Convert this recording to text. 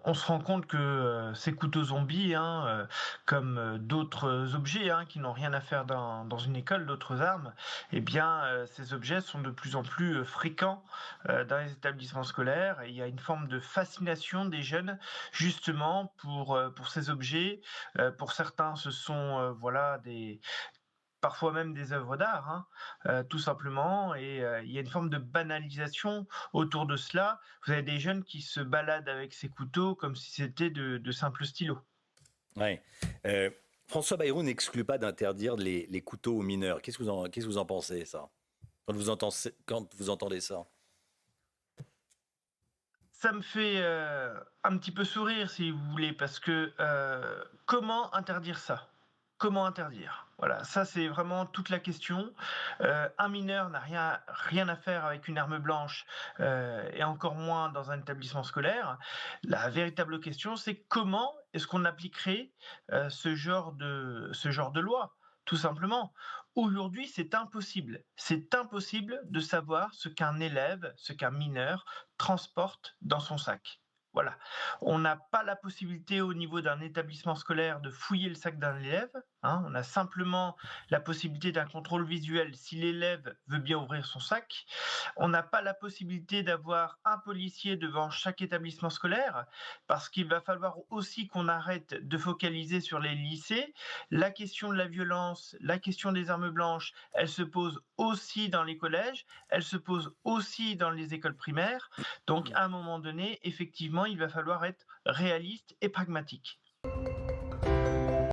on se rend compte que ces couteaux zombies, hein, comme d'autres objets hein, qui n'ont rien à faire dans une école, d'autres armes, eh bien, ces objets sont de plus en plus fréquents dans les établissements scolaires. Et il y a une forme de fascination des jeunes justement pour ces objets. Pour certains, ce sont voilà des parfois même des œuvres d'art, hein, tout simplement. Et il y a une forme de banalisation autour de cela. Vous avez des jeunes qui se baladent avec ces couteaux comme si c'était de simples stylos. Ouais. Euh, François Bayrou n'exclut pas d'interdire les couteaux aux mineurs. Qu'est-ce que vous en pensez, ça, quand vous entendez ça? Ça me fait un petit peu sourire, si vous voulez, parce que comment interdire ça? Comment interdire? Voilà, ça c'est vraiment toute la question. Un mineur n'a rien à faire avec une arme blanche, et encore moins dans un établissement scolaire. La véritable question, c'est comment est-ce qu'on appliquerait, ce genre de loi? Tout simplement. Aujourd'hui, c'est impossible. C'est impossible de savoir ce qu'un élève, ce qu'un mineur transporte dans son sac. Voilà. On n'a pas la possibilité au niveau d'un établissement scolaire de fouiller le sac d'un élève, hein. On a simplement la possibilité d'un contrôle visuel si l'élève veut bien ouvrir son sac. On n'a pas la possibilité d'avoir un policier devant chaque établissement scolaire parce qu'il va falloir aussi qu'on arrête de focaliser sur les lycées. La question de la violence, la question des armes blanches, elle se pose aussi dans les collèges, elle se pose aussi dans les écoles primaires. Donc, à un moment donné, effectivement, il va falloir être réaliste et pragmatique.